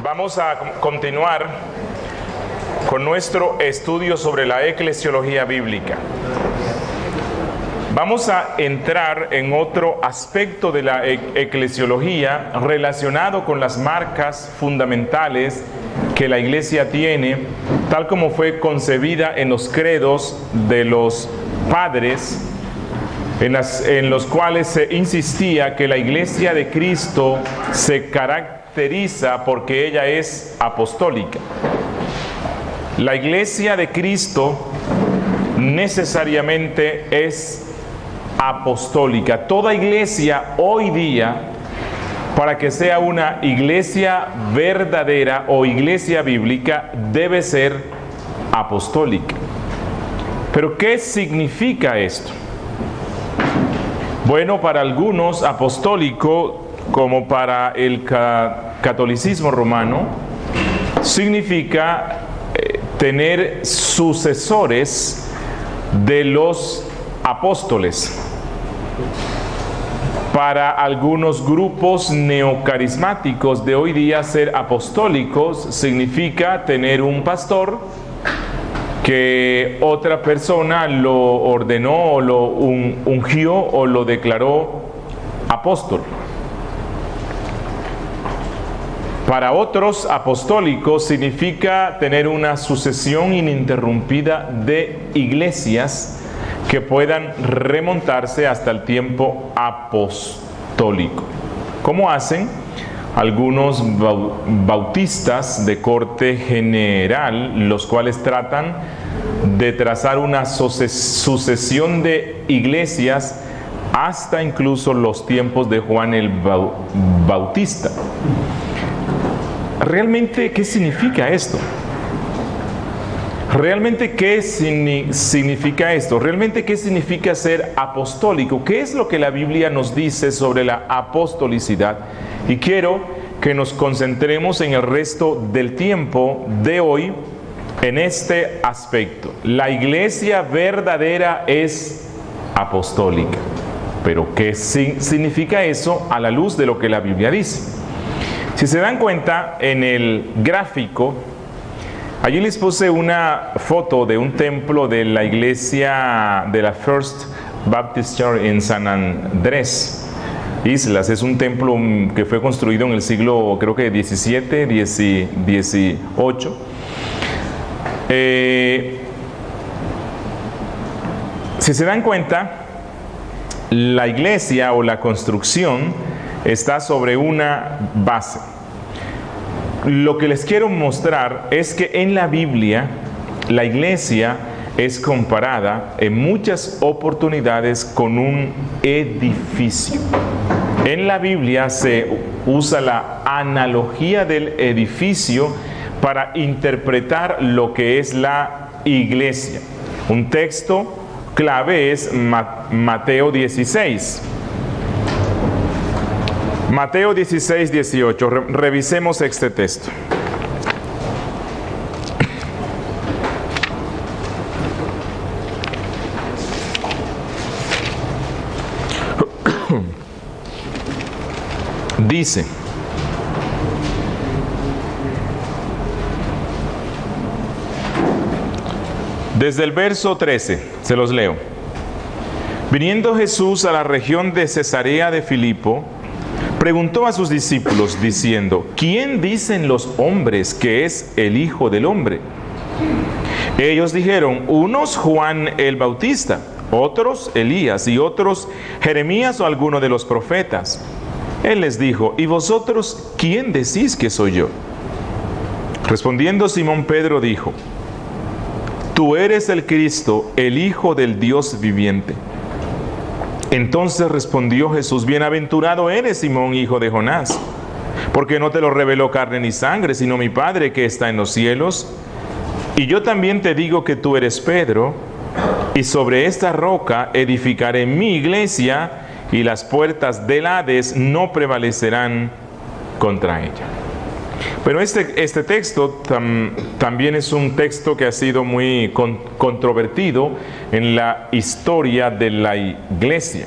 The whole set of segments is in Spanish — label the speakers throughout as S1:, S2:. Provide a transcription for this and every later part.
S1: Vamos a continuar con nuestro estudio sobre la eclesiología bíblica. Vamos a entrar en otro aspecto de la eclesiología relacionado con las marcas fundamentales que la Iglesia tiene, tal como fue concebida en los credos de los padres, en los cuales se insistía que la Iglesia de Cristo se caracteriza porque ella es apostólica. La Iglesia de Cristo necesariamente es apostólica. Toda iglesia hoy día, para que sea una iglesia verdadera o iglesia bíblica, debe ser apostólica. ¿Pero qué significa esto? Bueno, para algunos apostólico, como para el catolicismo romano, significa tener sucesores de los apóstoles. Para algunos grupos neocarismáticos de hoy día, ser apostólicos significa tener un pastor que otra persona lo ordenó o lo ungió o lo declaró apóstol. Para otros, apostólicos significa tener una sucesión ininterrumpida de iglesias que puedan remontarse hasta el tiempo apostólico. ¿Cómo hacen? Algunos bautistas de corte general, los cuales tratan de trazar una sucesión de iglesias hasta incluso los tiempos de Juan el Bautista. ¿Realmente qué significa esto? ¿Realmente qué significa esto? ¿Realmente qué significa ser apostólico? ¿Qué es lo que la Biblia nos dice sobre la apostolicidad? Y quiero que nos concentremos en el resto del tiempo de hoy en este aspecto. La iglesia verdadera es apostólica. ¿Pero qué significa eso a la luz de lo que la Biblia dice? Si se dan cuenta, en el gráfico, allí les puse una foto de un templo de la iglesia de la First Baptist Church en San Andrés Islas. Es un templo que fue construido en el siglo, creo que 17, 18. Si se dan cuenta, la iglesia o la construcción está sobre una base. Lo que les quiero mostrar es que en la Biblia la iglesia es comparada en muchas oportunidades con un edificio. En la Biblia se usa la analogía del edificio para interpretar lo que es la iglesia. Un texto clave es Mateo 16. Mateo 16, 18. Revisemos este texto. Dice: desde el verso 13, se los leo. Viniendo Jesús a la región de Cesarea de Filipo, preguntó a sus discípulos diciendo: ¿quién dicen los hombres que es el Hijo del Hombre? Ellos dijeron: unos Juan el Bautista, otros Elías y otros Jeremías o alguno de los profetas. Él les dijo: ¿y vosotros quién decís que soy yo? Respondiendo Simón Pedro dijo: tú eres el Cristo, el Hijo del Dios viviente. Entonces respondió Jesús: bienaventurado eres, Simón, hijo de Jonás, porque no te lo reveló carne ni sangre, sino mi Padre que está en los cielos. Y yo también te digo que tú eres Pedro, y sobre esta roca edificaré mi iglesia, y las puertas del Hades no prevalecerán contra ella. Pero este texto también es un texto que ha sido muy controvertido en la historia de la iglesia.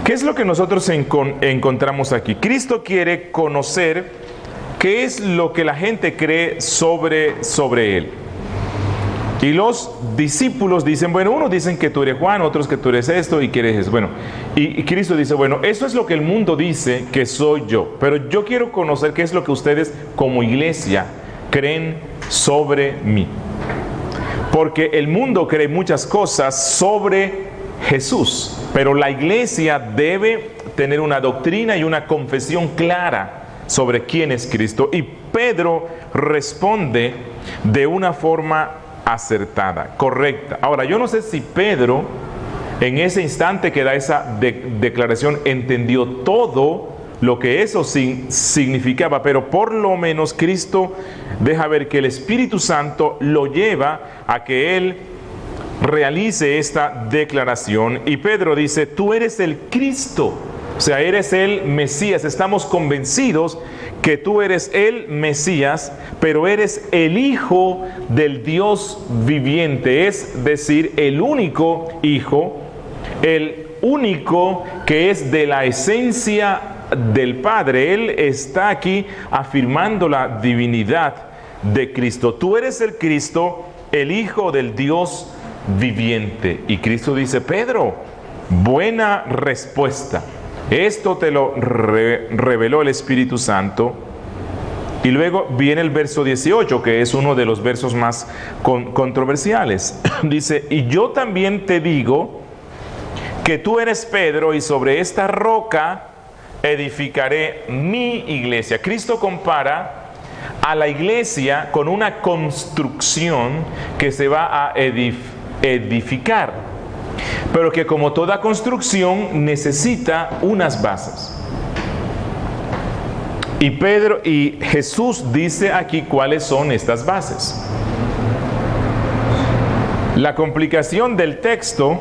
S1: ¿Qué es lo que nosotros encontramos aquí? Cristo quiere conocer ¿qué es lo que la gente cree sobre él? Y los discípulos dicen, bueno, unos dicen que tú eres Juan, otros que tú eres esto y que eres eso. Bueno, y Cristo dice, bueno, eso es lo que el mundo dice que soy yo, pero yo quiero conocer qué es lo que ustedes como iglesia creen sobre mí. Porque el mundo cree muchas cosas sobre Jesús, pero la iglesia debe tener una doctrina y una confesión clara sobre quién es Cristo. Y Pedro responde de una forma acertada, correcta. Ahora, yo no sé si Pedro, en ese instante que da esa declaración, entendió todo lo que eso significaba, pero por lo menos Cristo deja ver que el Espíritu Santo lo lleva a que él realice esta declaración. Y Pedro dice, tú eres el Cristo, o sea, eres el Mesías. Estamos convencidos que tú eres el Mesías, pero eres el Hijo del Dios viviente, es decir, el único Hijo, el único que es de la esencia del Padre. Él está aquí afirmando la divinidad de Cristo. Tú eres el Cristo, el Hijo del Dios viviente. Y Cristo dice, Pedro, buena respuesta. Esto te lo reveló el Espíritu Santo. Y luego viene el verso 18, que es uno de los versos más controversiales. Dice, y yo también te digo que tú eres Pedro, y sobre esta roca edificaré mi iglesia. Cristo compara a la iglesia con una construcción que se va a edificar, pero que como toda construcción necesita unas bases. Y Jesús dice aquí cuáles son estas bases. La complicación del texto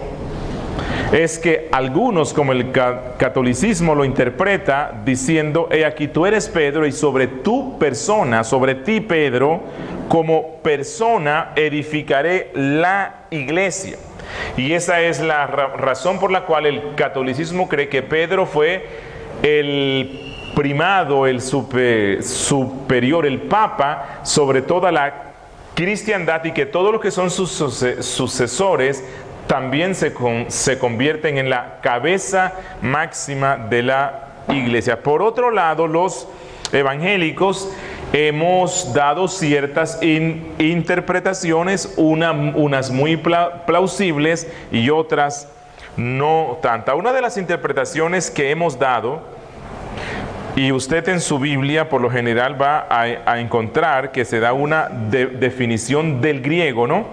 S1: es que algunos, como el catolicismo, lo interpreta diciendo, he aquí tú eres Pedro, y sobre tu persona, sobre ti Pedro, como persona edificaré la iglesia. Y esa es la razón por la cual el catolicismo cree que Pedro fue el primado, el superior, el papa sobre toda la cristiandad, y que todos los que son sus sucesores también se convierten en la cabeza máxima de la iglesia. Por otro lado, los evangélicos hemos dado ciertas interpretaciones, unas muy plausibles y otras no tanta. Una de las interpretaciones que hemos dado, y usted en su Biblia por lo general va a encontrar que se da una definición del griego, ¿no?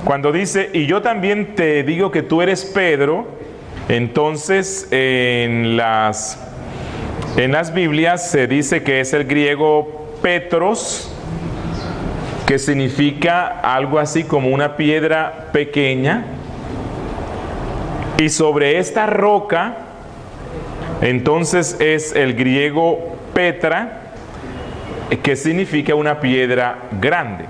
S1: Cuando dice, y yo también te digo que tú eres Pedro, entonces en las Biblias se dice que es el griego Petros, que significa algo así como una piedra pequeña, y sobre esta roca, entonces es el griego Petra, que significa una piedra grande.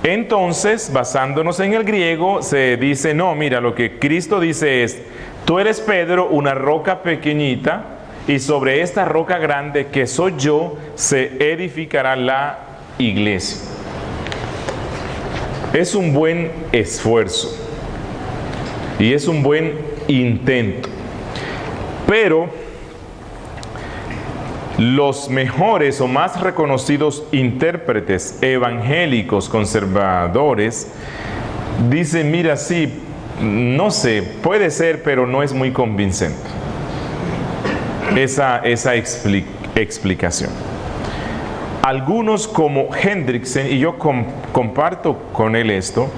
S1: Entonces, basándonos en el griego, se dice, no, mira, lo que Cristo dice es, tú eres Pedro, una roca pequeñita, y sobre esta roca grande que soy yo, se edificará la iglesia. Es un buen esfuerzo y es un buen intento, pero los mejores o más reconocidos intérpretes evangélicos conservadores dicen, mira, sí, no sé, puede ser, pero no es muy convincente esa explicación. Algunos, como Hendrickson, y yo comparto con él esto,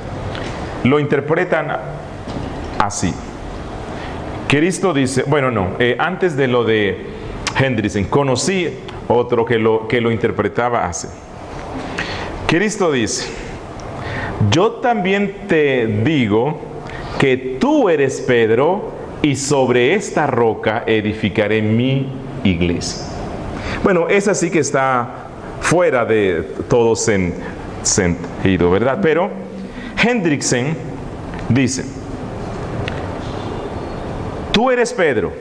S1: lo interpretan así. Cristo dice, bueno, no, antes de lo de Hendrickson, conocí otro que lo interpretaba así. Cristo dice, yo también te digo que tú eres Pedro, y sobre esta roca edificaré mi iglesia. Bueno, esa sí que está fuera de todo sentido, ¿verdad? Pero Hendrickson dice, tú eres Pedro,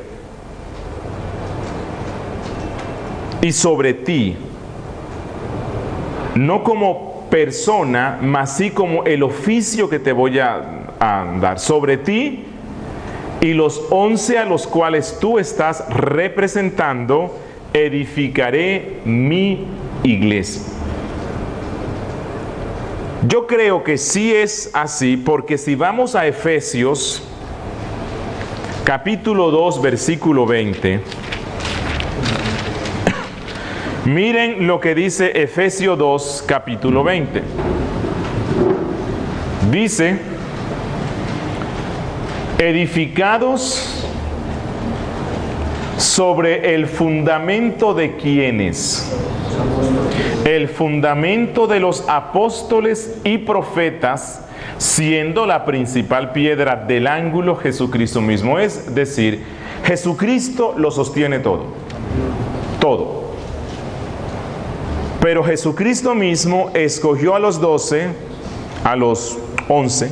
S1: y sobre ti no como persona, mas sí como el oficio que te voy a dar. Sobre ti y los 11 a los cuales tú estás representando, edificaré mi iglesia. Yo creo que sí es así, porque si vamos a Efesios, capítulo 2, versículo 20, miren lo que dice Efesios 2, capítulo 20. Dice, edificados sobre el fundamento de ¿quiénes? El fundamento de los apóstoles y profetas, siendo la principal piedra del ángulo Jesucristo mismo. Es decir, Jesucristo lo sostiene todo. Todo. Pero Jesucristo mismo escogió a los 12, a los 11,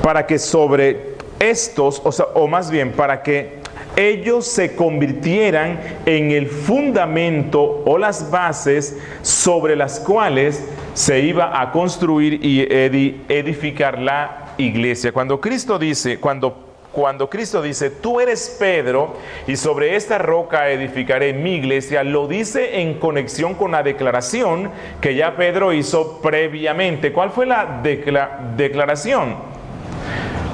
S1: para que sobre estos, o más bien, para que ellos se convirtieran en el fundamento o las bases sobre las cuales se iba a construir y edificar la iglesia. Cuando Cristo dice, tú eres Pedro y sobre esta roca edificaré mi iglesia, lo dice en conexión con la declaración que ya Pedro hizo previamente. ¿Cuál fue la declaración?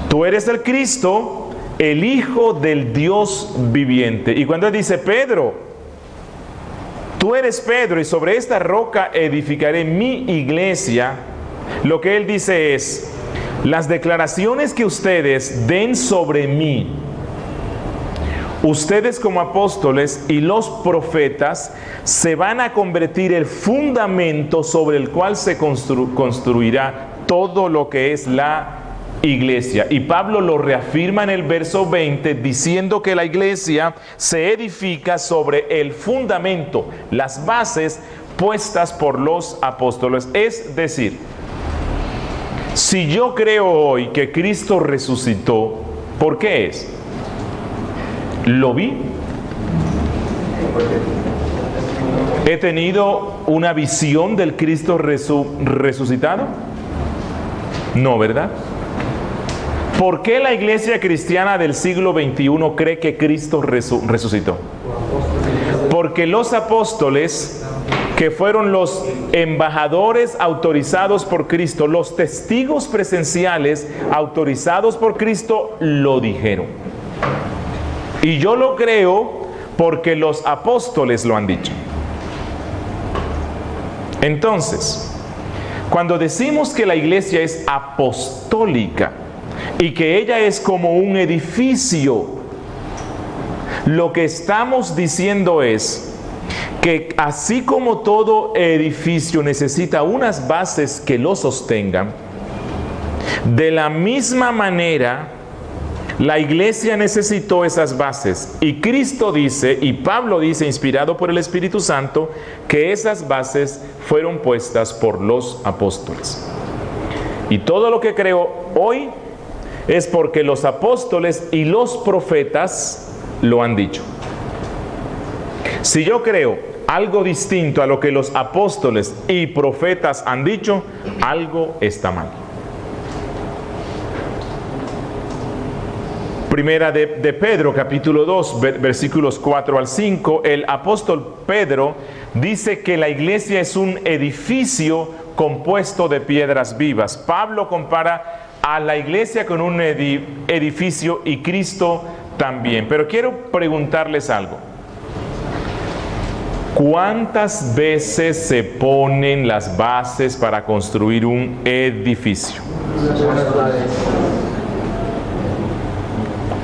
S1: Tú eres el Cristo, el Hijo del Dios viviente. Y cuando él dice, Pedro, tú eres Pedro y sobre esta roca edificaré mi iglesia, lo que él dice es, las declaraciones que ustedes den sobre mí, ustedes como apóstoles y los profetas, se van a convertir el fundamento sobre el cual se construirá todo lo que es la iglesia. Y Pablo lo reafirma en el verso 20 diciendo que la iglesia se edifica sobre el fundamento, las bases puestas por los apóstoles. Es decir, si yo creo hoy que Cristo resucitó, ¿por qué es? ¿Lo vi? ¿He tenido una visión del Cristo resucitado? No, ¿verdad? ¿Por qué la iglesia cristiana del siglo XXI cree que Cristo resucitó? Porque los apóstoles, que fueron los embajadores autorizados por Cristo, los testigos presenciales autorizados por Cristo, lo dijeron. Y yo lo creo porque los apóstoles lo han dicho. Entonces, cuando decimos que la iglesia es apostólica y que ella es como un edificio, lo que estamos diciendo es que así como todo edificio necesita unas bases que lo sostengan, de la misma manera la iglesia necesitó esas bases. Y Cristo dice, y Pablo dice, inspirado por el Espíritu Santo, que esas bases fueron puestas por los apóstoles. Y todo lo que creo hoy es porque los apóstoles y los profetas lo han dicho. Si yo creo algo distinto a lo que los apóstoles y profetas han dicho, algo está mal. Primera de Pedro, capítulo 2, versículos 4 al 5, el apóstol Pedro dice que la iglesia es un edificio compuesto de piedras vivas. Pablo compara a la iglesia con un edificio y Cristo también. Pero quiero preguntarles algo. ¿Cuántas veces se ponen las bases para construir un edificio?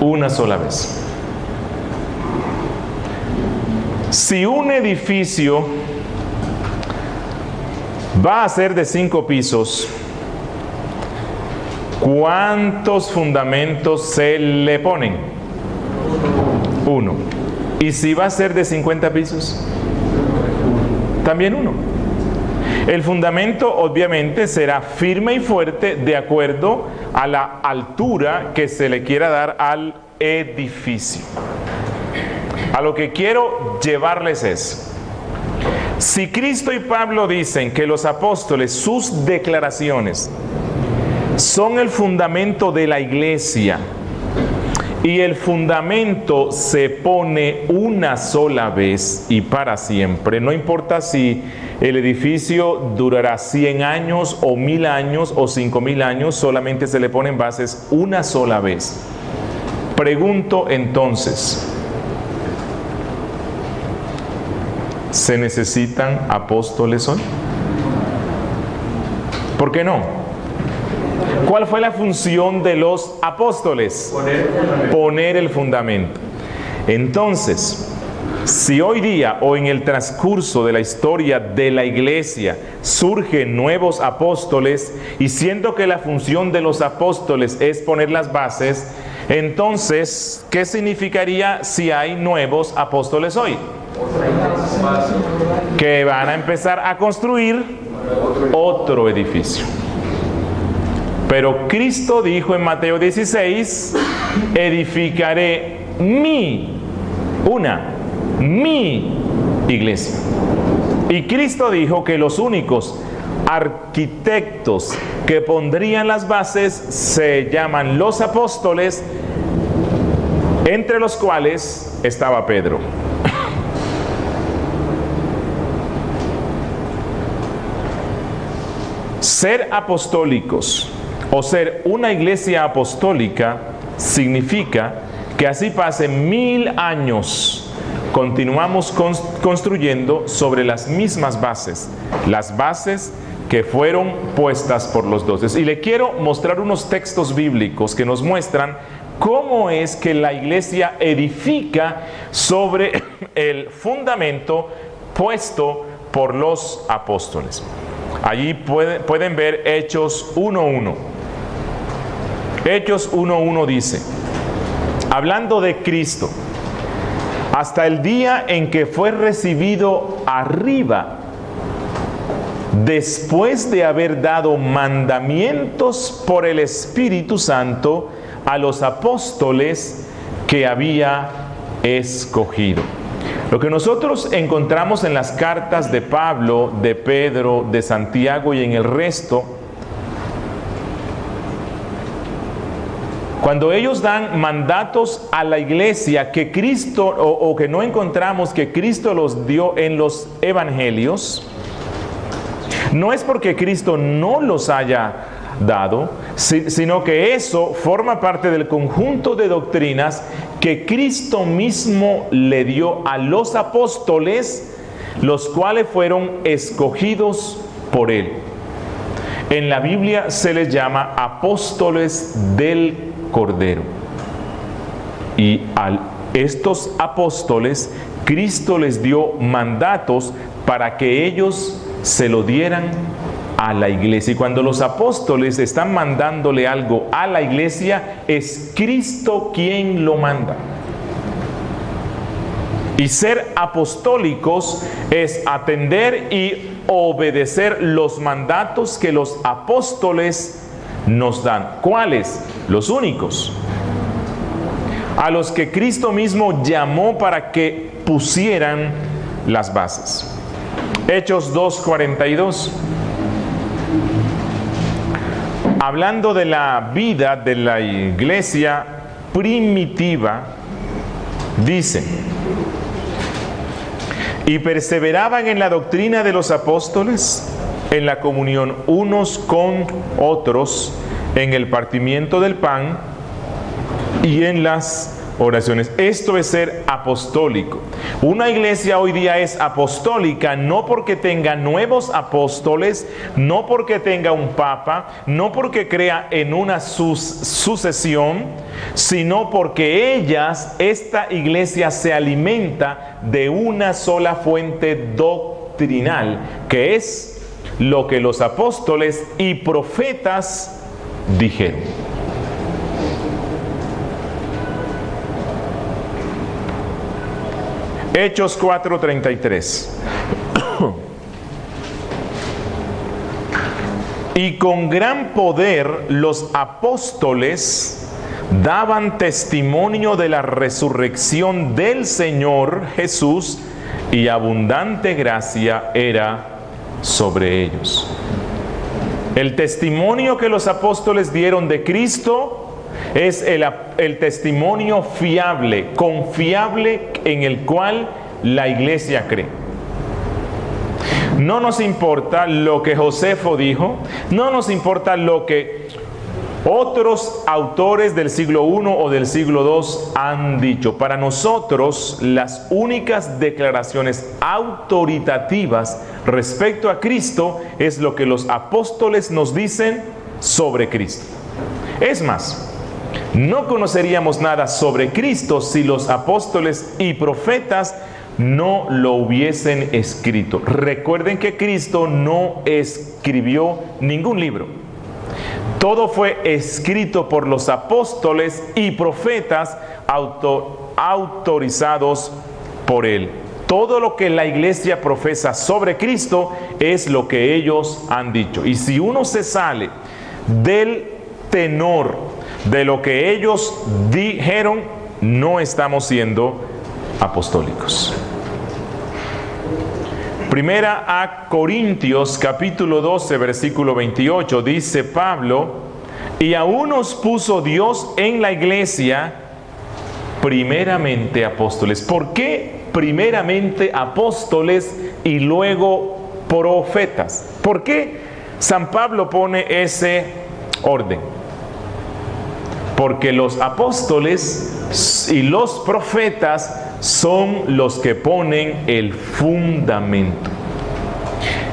S1: Una sola vez. Si un edificio va a ser de 5 pisos, ¿cuántos fundamentos se le ponen? 1. ¿Y si va a ser de 50 pisos? También 1. El fundamento obviamente será firme y fuerte de acuerdo a la altura que se le quiera dar al edificio. A lo que quiero llevarles es, Si Cristo y Pablo dicen que los apóstoles, sus declaraciones, son el fundamento de la iglesia, y el fundamento se pone una sola vez y para siempre, no importa si el edificio durará 100 años o 1000 años o 5000 años, solamente se le ponen bases una sola vez. Pregunto entonces, ¿se necesitan apóstoles hoy? ¿Por qué no? ¿Cuál fue la función de los apóstoles? Poner el fundamento. Entonces, si hoy día o en el transcurso de la historia de la iglesia surgen nuevos apóstoles, y siendo que la función de los apóstoles es poner las bases, entonces, ¿qué significaría si hay nuevos apóstoles hoy? Que van a empezar a construir otro edificio. Pero Cristo dijo en Mateo 16, edificaré mi iglesia. Y Cristo dijo que los únicos arquitectos que pondrían las bases se llaman los apóstoles, entre los cuales estaba Pedro. Ser apostólicos o ser una iglesia apostólica significa que así pasen 1000 años, continuamos construyendo sobre las mismas bases, las bases que fueron puestas por los 12. Y le quiero mostrar unos textos bíblicos que nos muestran cómo es que la iglesia edifica sobre el fundamento puesto por los apóstoles. Allí pueden ver Hechos 1:1. Hechos 1:1 dice, hablando de Cristo, hasta el día en que fue recibido arriba, después de haber dado mandamientos por el Espíritu Santo a los apóstoles que había escogido. Lo que nosotros encontramos en las cartas de Pablo, de Pedro, de Santiago y en el resto, cuando ellos dan mandatos a la iglesia que Cristo, o que no encontramos que Cristo los dio en los evangelios, no es porque Cristo no los haya dado, sino que eso forma parte del conjunto de doctrinas que Cristo mismo le dio a los apóstoles, los cuales fueron escogidos por Él. En la Biblia se les llama apóstoles del Cordero. Y a estos apóstoles, Cristo les dio mandatos para que ellos se lo dieran a la iglesia. Y cuando los apóstoles están mandándole algo a la iglesia, es Cristo quien lo manda. Y ser apostólicos es atender y obedecer los mandatos que los apóstoles nos dan. ¿Cuáles? Los únicos, a los que Cristo mismo llamó para que pusieran las bases. Hechos 2:42. Hablando de la vida de la iglesia primitiva, dice: y perseveraban en la doctrina de los apóstoles, en la comunión unos con otros, en el partimiento del pan y en las oraciones. Esto es ser apostólico. Una iglesia hoy día es apostólica no porque tenga nuevos apóstoles, no porque tenga un papa, no porque crea en una sucesión, sino porque esta iglesia se alimenta de una sola fuente doctrinal, que es lo que los apóstoles y profetas dijeron. Hechos 4:33. Y con gran poder los apóstoles daban testimonio de la resurrección del Señor Jesús, y abundante gracia era sobre ellos. El testimonio que los apóstoles dieron de Cristo es el testimonio fiable, confiable, en el cual la iglesia cree. No nos importa lo que Josefo dijo, no nos importa lo que otros autores del siglo I o del siglo II han dicho. Para nosotros, las únicas declaraciones autoritativas respecto a Cristo es lo que los apóstoles nos dicen sobre Cristo. Es más, no conoceríamos nada sobre Cristo si los apóstoles y profetas no lo hubiesen escrito. Recuerden que Cristo no escribió ningún libro. Todo fue escrito por los apóstoles y profetas autorizados por él. Todo lo que la iglesia profesa sobre Cristo es lo que ellos han dicho. Y si uno se sale del tenor de lo que ellos dijeron, no estamos siendo apostólicos. Primera a Corintios capítulo 12 versículo 28 dice Pablo: y aún nos puso Dios en la iglesia primeramente apóstoles. ¿Por qué primeramente apóstoles y luego profetas? ¿Por qué San Pablo pone ese orden? Porque los apóstoles y los profetas son los que ponen el fundamento.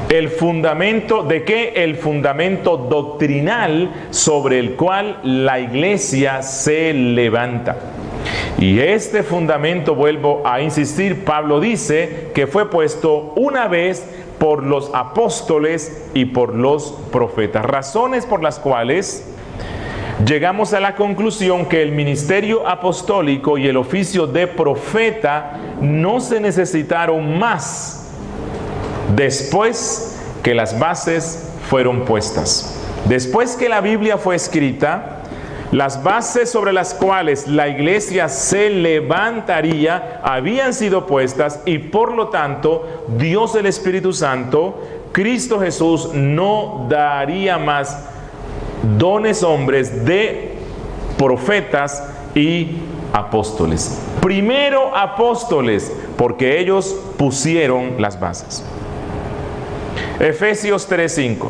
S1: ¿El fundamento de qué? El fundamento doctrinal sobre el cual la iglesia se levanta. Y este fundamento, vuelvo a insistir, Pablo dice que fue puesto una vez por los apóstoles y por los profetas. Razones por las cuales llegamos a la conclusión que el ministerio apostólico y el oficio de profeta no se necesitaron más después que las bases fueron puestas. Después que la Biblia fue escrita, las bases sobre las cuales la iglesia se levantaría habían sido puestas y por lo tanto Dios el Espíritu Santo, Cristo Jesús, no daría más dones hombres de profetas y apóstoles. Primero apóstoles, porque ellos pusieron las bases. Efesios 3:5.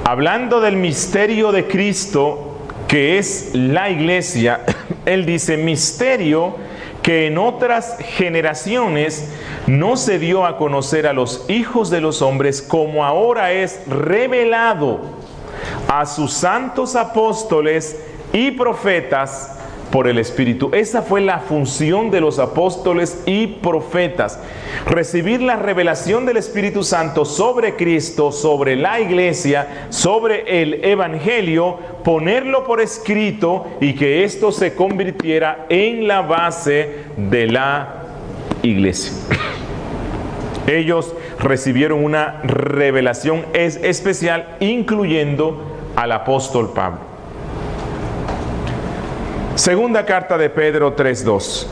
S1: Hablando del misterio de Cristo, que es la iglesia, él dice: misterio que en otras generaciones no se dio a conocer a los hijos de los hombres, como ahora es revelado a sus santos apóstoles y profetas por el Espíritu. Esa fue la función de los apóstoles y profetas: recibir la revelación del Espíritu Santo sobre Cristo, sobre la iglesia, sobre el Evangelio, ponerlo por escrito y que esto se convirtiera en la base de la iglesia. Ellos recibieron una revelación especial, incluyendo al apóstol Pablo. Segunda carta de Pedro 3:2.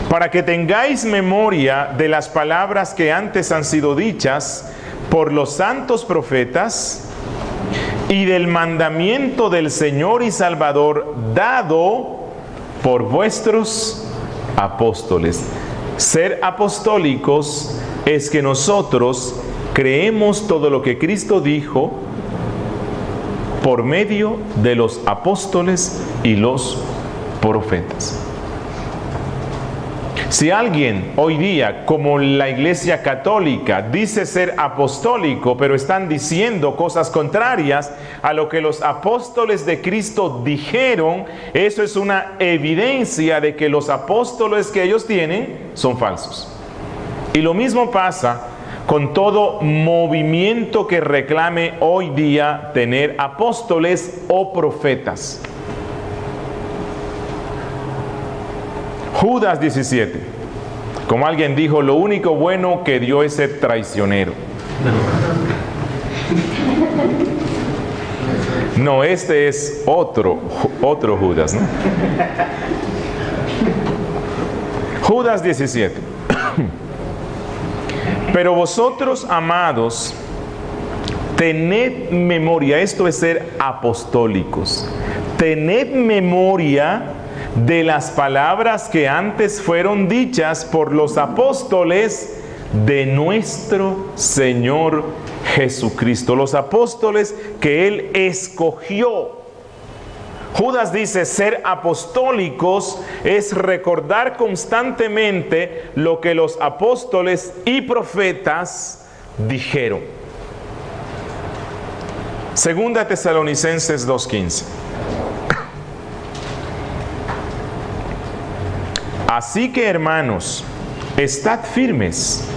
S1: Para que tengáis memoria de las palabras que antes han sido dichas por los santos profetas y del mandamiento del Señor y Salvador dado por vuestros apóstoles. Ser apostólicos es que nosotros creemos todo lo que Cristo dijo por medio de los apóstoles y los profetas. Si alguien hoy día, como la Iglesia Católica, dice ser apostólico, pero están diciendo cosas contrarias a lo que los apóstoles de Cristo dijeron, eso es una evidencia de que los apóstoles que ellos tienen son falsos. Y lo mismo pasa con todo movimiento que reclame hoy día tener apóstoles o profetas. Judas 17. Como alguien dijo, lo único bueno que dio es ser traicionero. No, este es otro Judas, ¿no? Judas 17. Pero vosotros, amados, tened memoria, esto es ser apostólicos. Tened memoria de las palabras que antes fueron dichas por los apóstoles de nuestro Señor Jesucristo. Los apóstoles que Él escogió. Judas dice, ser apostólicos es recordar constantemente lo que los apóstoles y profetas dijeron. Segunda Tesalonicenses 2:15. Así que, hermanos, estad firmes.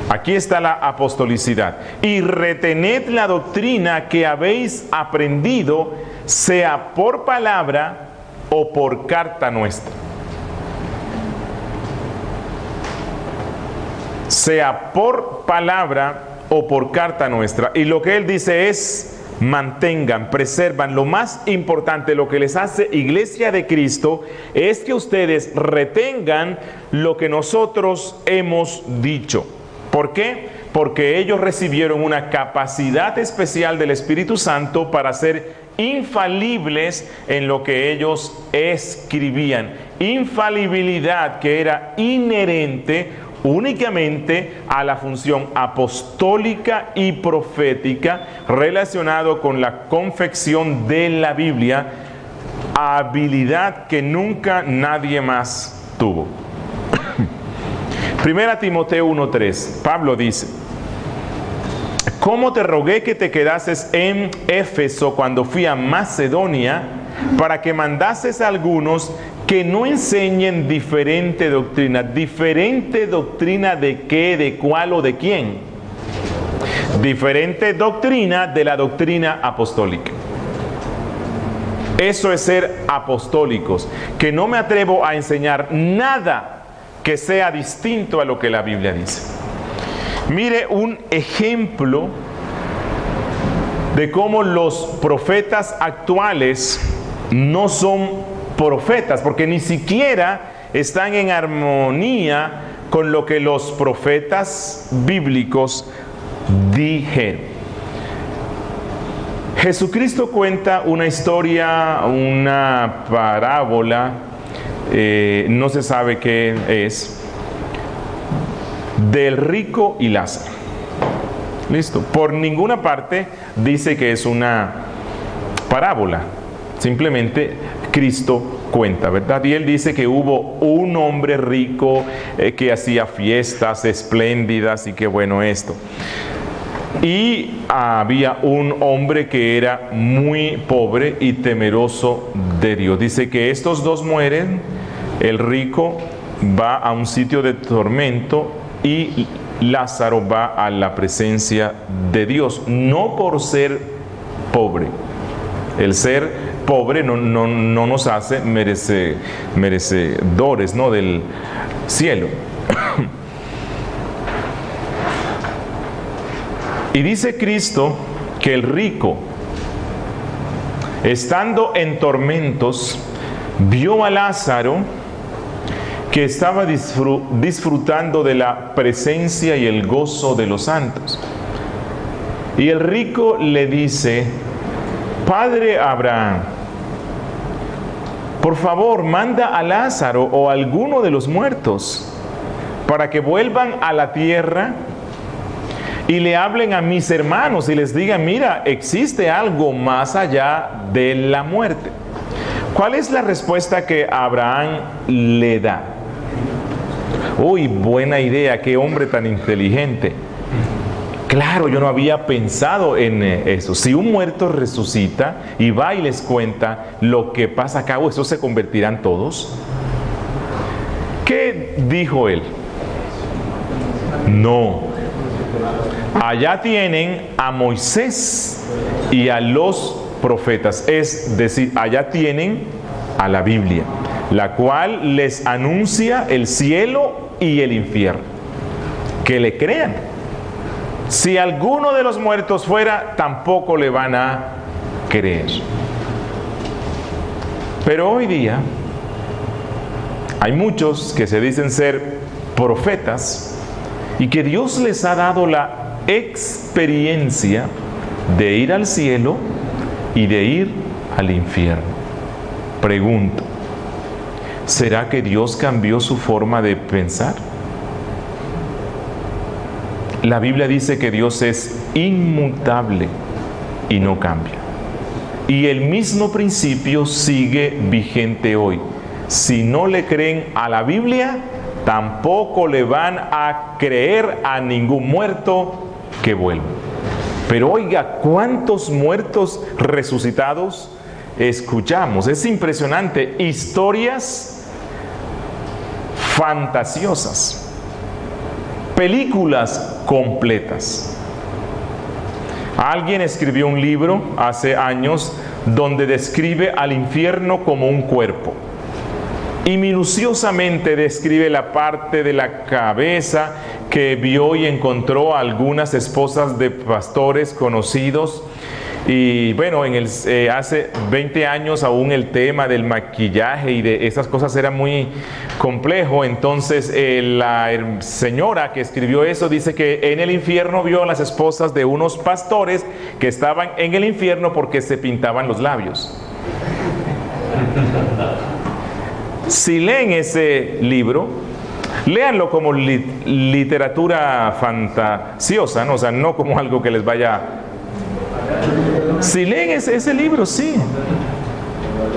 S1: Aquí está la apostolicidad. Y retened la doctrina que habéis aprendido, sea por palabra o por carta nuestra. Sea por palabra o por carta nuestra. Y lo que él dice es, mantengan, preservan. Lo más importante, lo que les hace Iglesia de Cristo, es que ustedes retengan lo que nosotros hemos dicho. ¿Por qué? Porque ellos recibieron una capacidad especial del Espíritu Santo para ser infalibles en lo que ellos escribían. Infalibilidad que era inherente únicamente a la función apostólica y profética relacionado con la confección de la Biblia, habilidad que nunca nadie más tuvo. Primera Timoteo 1:3, Pablo dice, ¿cómo te rogué que te quedases en Éfeso cuando fui a Macedonia, para que mandases a algunos que no enseñen diferente doctrina? ¿Diferente doctrina de qué, de cuál o de quién? Diferente doctrina de la doctrina apostólica. Eso es ser apostólicos, que no me atrevo a enseñar nada que sea distinto a lo que la Biblia dice. Mire un ejemplo de cómo los profetas actuales no son profetas, porque ni siquiera están en armonía con lo que los profetas bíblicos dijeron. Jesucristo cuenta una historia, una parábola, no se sabe qué es, del rico y Lázaro. Listo. Por ninguna parte dice que es una parábola. Simplemente Cristo cuenta, ¿verdad? Y él dice que hubo un hombre rico que hacía fiestas espléndidas y que bueno esto. Y había un hombre que era muy pobre y temeroso de Dios. Dice que estos dos mueren, el rico va a un sitio de tormento y Lázaro va a la presencia de Dios, no por ser pobre. El ser pobre no nos hace merecedores, ¿no?, del cielo. Y dice Cristo que el rico, estando en tormentos, vio a Lázaro que estaba disfrutando de la presencia y el gozo de los santos. Y el rico le dice, Padre Abraham, por favor, manda a Lázaro o a alguno de los muertos para que vuelvan a la tierra y le hablen a mis hermanos y les digan, mira, existe algo más allá de la muerte. ¿Cuál es la respuesta que Abraham le da? Uy, buena idea, qué hombre tan inteligente. Claro, yo no había pensado en eso. Si un muerto resucita y va y les cuenta lo que pasa acá, ¿eso se convertirán todos? ¿Qué dijo él? No. Allá tienen a Moisés y a los profetas, es decir, allá tienen a la Biblia, la cual les anuncia el cielo y el infierno. Que le crean. Si alguno de los muertos fuera, tampoco le van a creer. Pero hoy día hay muchos que se dicen ser profetas y que Dios les ha dado la experiencia de ir al cielo y de ir al infierno. Pregunto, ¿será que Dios cambió su forma de pensar? La Biblia dice que Dios es inmutable y no cambia. Y el mismo principio sigue vigente hoy. Si no le creen a la Biblia, tampoco le van a creer a ningún muerto que vuelva. Pero oiga, ¿cuántos muertos resucitados escuchamos? Es impresionante. Historias fantasiosas. Películas completas. Alguien escribió un libro hace años donde describe al infierno como un cuerpo y minuciosamente describe la parte de la cabeza que vio y encontró a algunas esposas de pastores conocidos. Y bueno, hace 20 años aún el tema del maquillaje y de esas cosas era muy complejo. Entonces la señora que escribió eso dice que en el infierno vio a las esposas de unos pastores que estaban en el infierno porque se pintaban los labios. Si leen ese libro, léanlo como literatura fantasiosa, ¿no? O sea, no como algo que les vaya... Si leen ese libro, sí,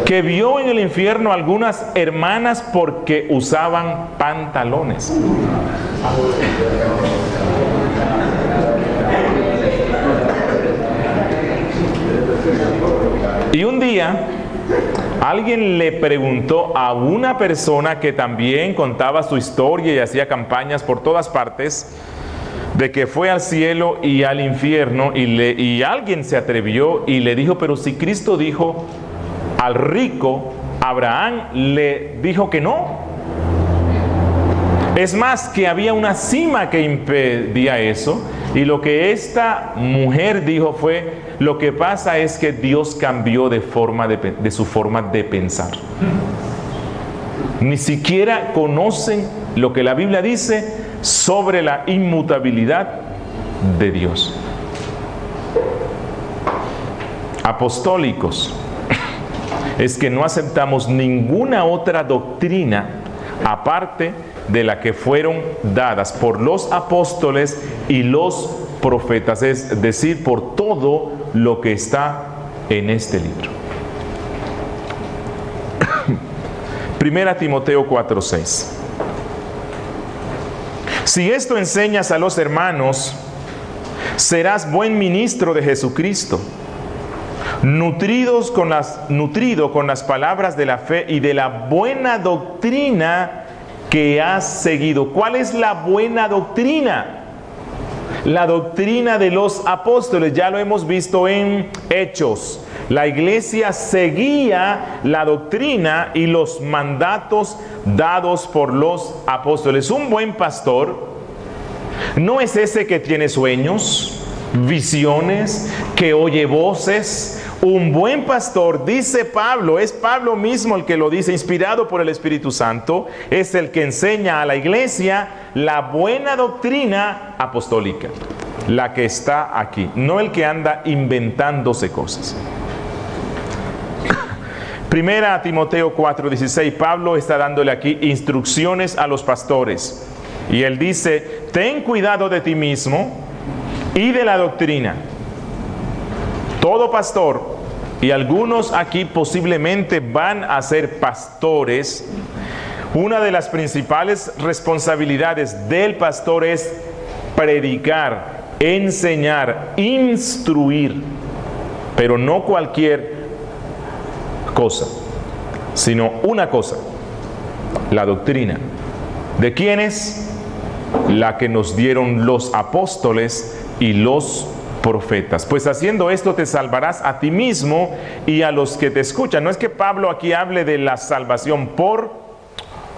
S1: que vio en el infierno algunas hermanas porque usaban pantalones. Y un día alguien le preguntó a una persona que también contaba su historia y hacía campañas por todas partes, de que fue al cielo y al infierno, y alguien se atrevió y le dijo, pero si Cristo dijo al rico, Abraham le dijo que no. Es más, que había una cima que impedía eso, y lo que esta mujer dijo fue, lo que pasa es que Dios cambió de su forma de pensar. Ni siquiera conocen lo que la Biblia dice sobre la inmutabilidad de Dios. Apostólicos es que no aceptamos ninguna otra doctrina aparte de la que fueron dadas por los apóstoles y los profetas, es decir, por todo lo que está en este libro. Primera Timoteo 4:6. Si esto enseñas a los hermanos, serás buen ministro de Jesucristo, nutrido con las palabras de la fe y de la buena doctrina que has seguido. ¿Cuál es la buena doctrina? La doctrina de los apóstoles, ya lo hemos visto en Hechos. La iglesia seguía la doctrina y los mandatos dados por los apóstoles. Un buen pastor no es ese que tiene sueños, visiones, que oye voces. Un buen pastor, dice Pablo, es Pablo mismo el que lo dice, inspirado por el Espíritu Santo, es el que enseña a la iglesia la buena doctrina apostólica, la que está aquí, no el que anda inventándose cosas. Primera Timoteo 4:16, Pablo está dándole aquí instrucciones a los pastores. Y él dice, ten cuidado de ti mismo y de la doctrina. Todo pastor, y algunos aquí posiblemente van a ser pastores, una de las principales responsabilidades del pastor es predicar, enseñar, instruir, pero no cualquier cosa, sino una cosa, la doctrina. ¿De quién es? La que nos dieron los apóstoles y los profetas. Pues haciendo esto te salvarás a ti mismo y a los que te escuchan. No es que Pablo aquí hable de la salvación por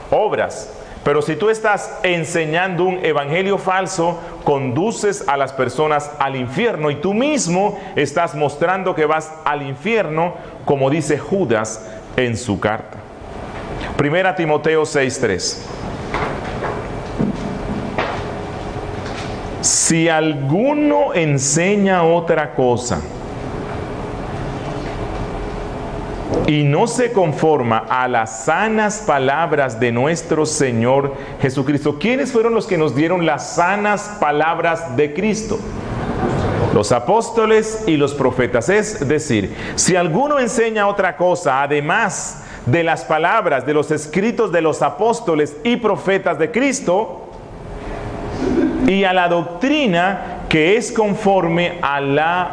S1: obras, Pero si tú estás enseñando un evangelio falso, conduces a las personas al infierno y tú mismo estás mostrando que vas al infierno, como dice Judas en su carta. Primera Timoteo 6:3. Si alguno enseña otra cosa y no se conforma a las sanas palabras de nuestro Señor Jesucristo. ¿Quiénes fueron los que nos dieron las sanas palabras de Cristo? Los apóstoles y los profetas. Es decir, si alguno enseña otra cosa, además de las palabras de los escritos de los apóstoles y profetas de Cristo, y a la doctrina que es conforme a la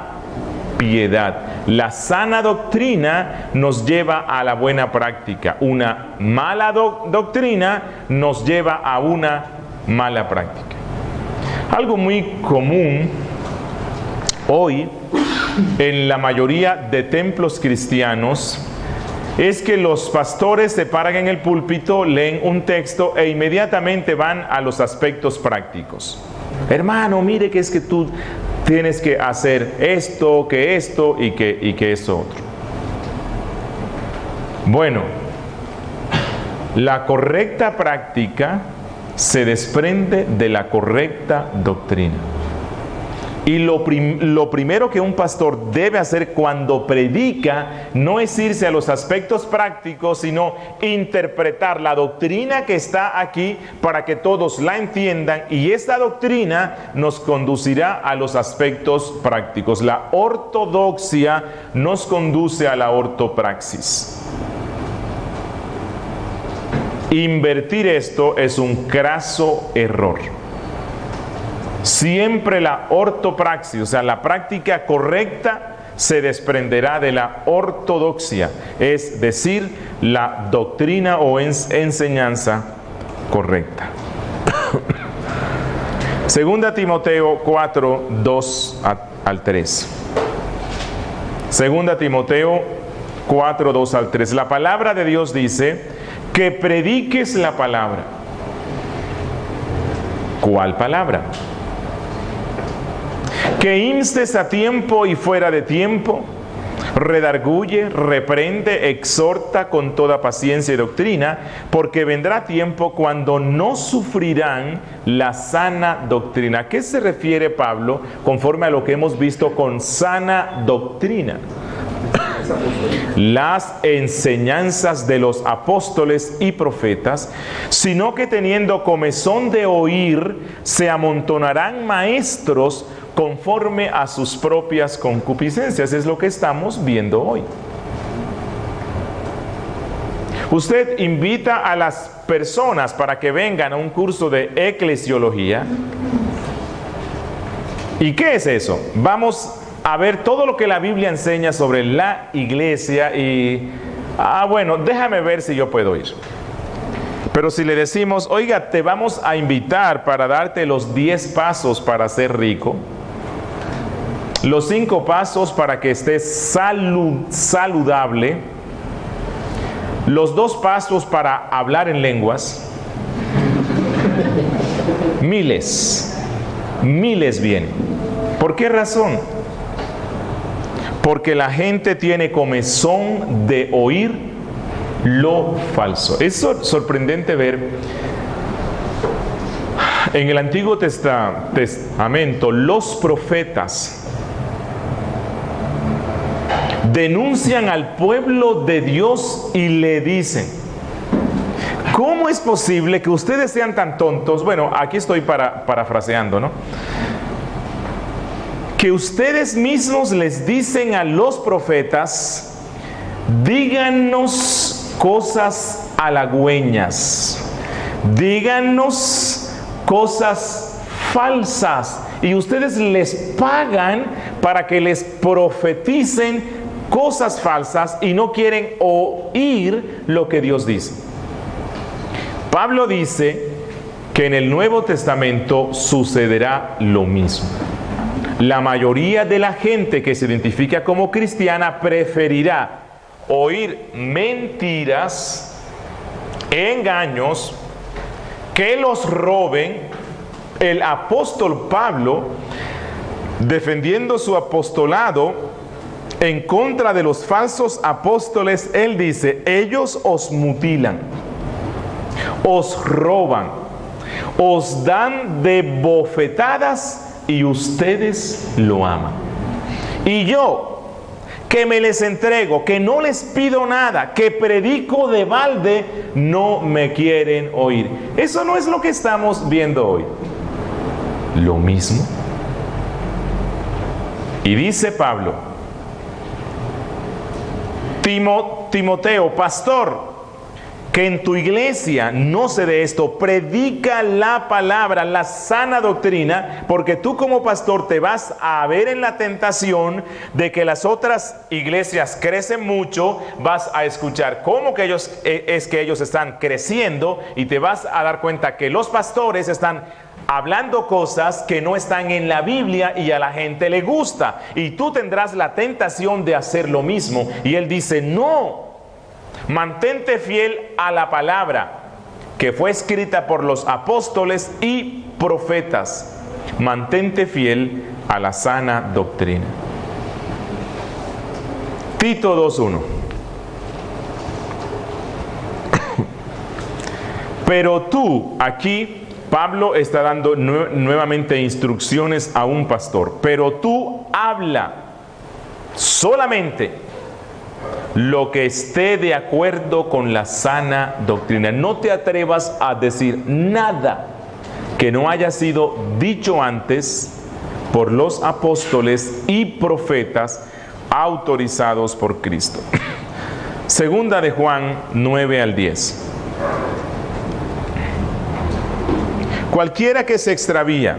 S1: piedad. La sana doctrina nos lleva a la buena práctica. Una mala doctrina nos lleva a una mala práctica. Algo muy común hoy en la mayoría de templos cristianos es que los pastores se paran en el púlpito, leen un texto e inmediatamente van a los aspectos prácticos. Hermano, mire que es que tú tienes que hacer esto y que eso otro. Bueno, la correcta práctica se desprende de la correcta doctrina. Y lo primero que un pastor debe hacer cuando predica no es irse a los aspectos prácticos, sino interpretar la doctrina que está aquí para que todos la entiendan, y esta doctrina nos conducirá a los aspectos prácticos. La ortodoxia nos conduce a la ortopraxis. Invertir esto es un craso error. Siempre la ortopraxis, o sea, la práctica correcta, se desprenderá de la ortodoxia, es decir, la doctrina o enseñanza correcta. Segunda Timoteo 4, 2 al 3. Segunda Timoteo 4, 2 al 3. La palabra de Dios dice que prediques la palabra. ¿Cuál palabra? Que instes a tiempo y fuera de tiempo, redarguye, reprende, exhorta con toda paciencia y doctrina, porque vendrá tiempo cuando no sufrirán la sana doctrina. ¿A qué se refiere Pablo conforme a lo que hemos visto con sana doctrina? Las enseñanzas de los apóstoles y profetas, sino que teniendo comezón de oír, se amontonarán maestros conforme a sus propias concupiscencias. Es lo que estamos viendo hoy. Usted invita a las personas para que vengan a un curso de eclesiología. ¿Y qué es eso? Vamos a ver todo lo que la Biblia enseña sobre la iglesia y, bueno, déjame ver si yo puedo ir. Pero si le decimos, oiga, te vamos a invitar para darte los 10 pasos para ser rico, los 5 pasos para que estés saludable, los 2 pasos para hablar en lenguas, miles vienen. ¿Por qué razón? Porque la gente tiene comezón de oír lo falso. Es sorprendente ver en el Antiguo Testamento los profetas denuncian al pueblo de Dios y le dicen: ¿cómo es posible que ustedes sean tan tontos? Bueno, aquí estoy parafraseando, ¿no? Que ustedes mismos les dicen a los profetas: díganos cosas halagüeñas, díganos cosas falsas, y ustedes les pagan para que les profeticen cosas falsas y no quieren oír lo que Dios dice. Pablo dice que en el Nuevo Testamento sucederá lo mismo. La mayoría de la gente que se identifica como cristiana preferirá oír mentiras, engaños que los roben, el apóstol Pablo, defendiendo su apostolado en contra de los falsos apóstoles, él dice: ellos os mutilan, os roban, os dan de bofetadas y ustedes lo aman. Y yo, que me les entrego, que no les pido nada, que predico de balde, no me quieren oír. Eso no es lo que estamos viendo hoy. Lo mismo. Y dice Pablo: Timoteo, pastor, que en tu iglesia no se dé esto, predica la palabra, la sana doctrina, porque tú como pastor te vas a ver en la tentación de que las otras iglesias crecen mucho, vas a escuchar cómo que ellos están creciendo y te vas a dar cuenta que los pastores están hablando cosas que no están en la Biblia y a la gente le gusta, y tú tendrás la tentación de hacer lo mismo. Y él dice: no, mantente fiel a la palabra que fue escrita por los apóstoles y profetas. Mantente fiel a la sana doctrina. Tito 2:1. Pero tú, aquí Pablo está dando nuevamente instrucciones a un pastor. Pero tú habla solamente lo que esté de acuerdo con la sana doctrina. No te atrevas a decir nada que no haya sido dicho antes por los apóstoles y profetas autorizados por Cristo. Segunda de Juan 9 al 10. Cualquiera que se extravía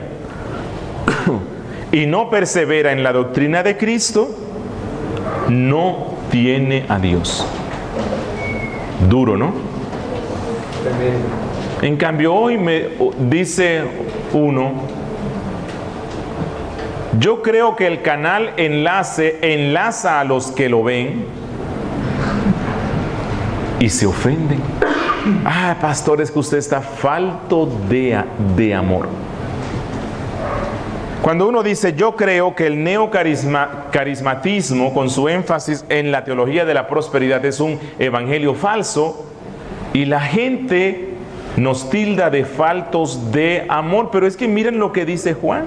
S1: y no persevera en la doctrina de Cristo, no tiene a Dios. Duro, ¿no? En cambio, hoy me dice uno: yo creo que el canal enlaza a los que lo ven y se ofenden. Ah, pastor, es que usted está falto de amor. Cuando uno dice: yo creo que el neocarismatismo, con su énfasis en la teología de la prosperidad, es un evangelio falso, y la gente nos tilda de faltos de amor. Pero es que miren lo que dice Juan: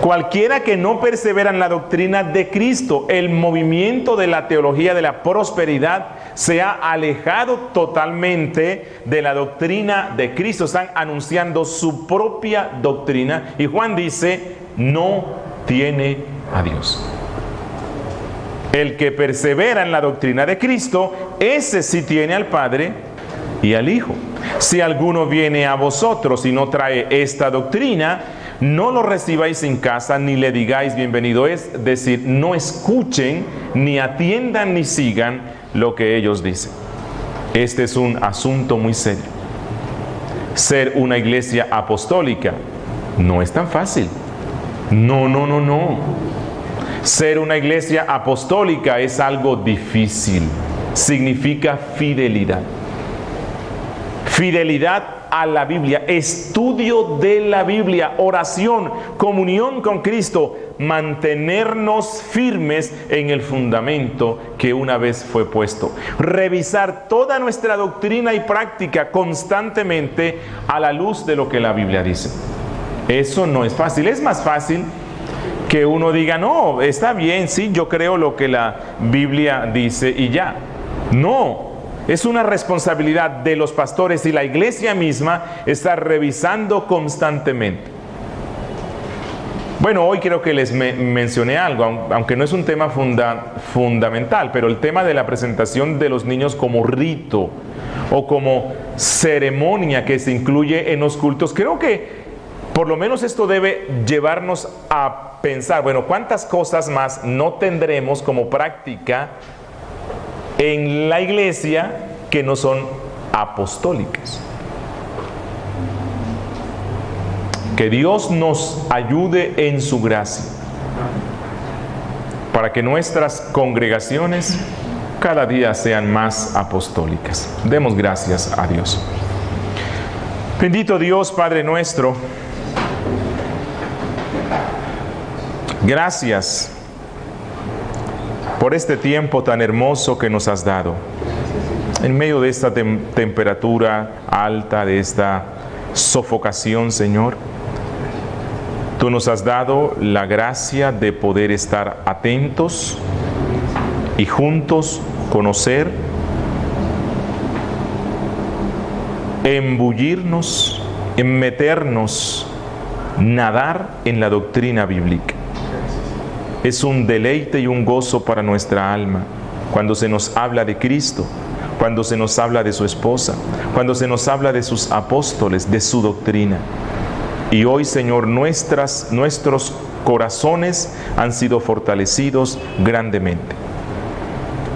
S1: cualquiera que no persevera en la doctrina de Cristo, el movimiento de la teología de la prosperidad se ha alejado totalmente de la doctrina de Cristo. Están anunciando su propia doctrina, y Juan dice: no tiene a Dios. El que persevera en la doctrina de Cristo, ese sí tiene al Padre y al Hijo. Si alguno viene a vosotros y no trae esta doctrina, no lo recibáis en casa ni le digáis bienvenido. Es decir, no escuchen, ni atiendan, ni sigan lo que ellos dicen. Este es un asunto muy serio. Ser una iglesia apostólica no es tan fácil. No. Ser una iglesia apostólica es algo difícil. Significa fidelidad. Fidelidad a la Biblia, estudio de la Biblia, oración, comunión con Cristo, mantenernos firmes en el fundamento que una vez fue puesto. Revisar toda nuestra doctrina y práctica constantemente a la luz de lo que la Biblia dice. Eso no es fácil. Es más fácil que uno diga: no, está bien, sí, yo creo lo que la Biblia dice y ya. No. Es una responsabilidad de los pastores y la iglesia misma estar revisando constantemente. Bueno, hoy creo que les mencioné algo, aunque no es un tema fundamental, pero el tema de la presentación de los niños como rito o como ceremonia que se incluye en los cultos, creo que por lo menos esto debe llevarnos a pensar: bueno, ¿cuántas cosas más no tendremos como práctica en la iglesia que no son apostólicas? Que Dios nos ayude en su gracia para que nuestras congregaciones cada día sean más apostólicas. Demos gracias a Dios. Bendito Dios, Padre nuestro, gracias por este tiempo tan hermoso que nos has dado. En medio de esta temperatura alta, de esta sofocación, Señor, tú nos has dado la gracia de poder estar atentos y juntos conocer, embullirnos, meternos, nadar en la doctrina bíblica. Es un deleite y un gozo para nuestra alma cuando se nos habla de Cristo, cuando se nos habla de su esposa, cuando se nos habla de sus apóstoles, de su doctrina. Y hoy, Señor, nuestros corazones han sido fortalecidos grandemente.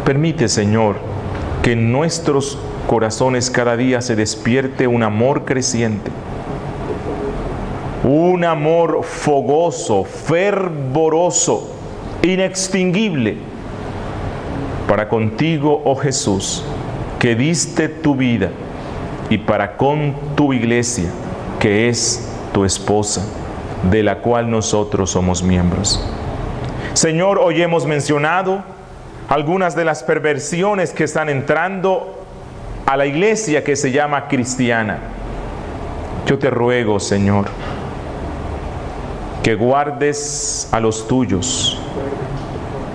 S1: Permite, Señor, que en nuestros corazones cada día se despierte un amor creciente, un amor fogoso, fervoroso, inextinguible, para contigo, oh Jesús, que diste tu vida, y para con tu iglesia, que es tu esposa, de la cual nosotros somos miembros. Señor, hoy hemos mencionado algunas de las perversiones que están entrando a la iglesia que se llama cristiana. Yo te ruego, Señor, que guardes a los tuyos,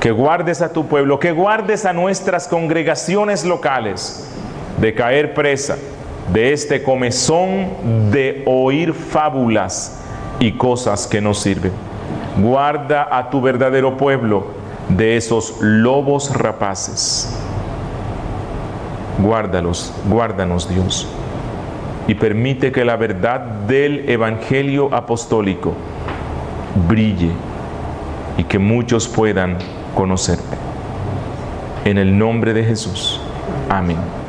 S1: que guardes a tu pueblo, que guardes a nuestras congregaciones locales de caer presa de este comezón de oír fábulas y cosas que no sirven. Guarda a tu verdadero pueblo de esos lobos rapaces. Guárdanos, Dios, y permite que la verdad del Evangelio apostólico brille y que muchos puedan conocerte. En el nombre de Jesús. Amén.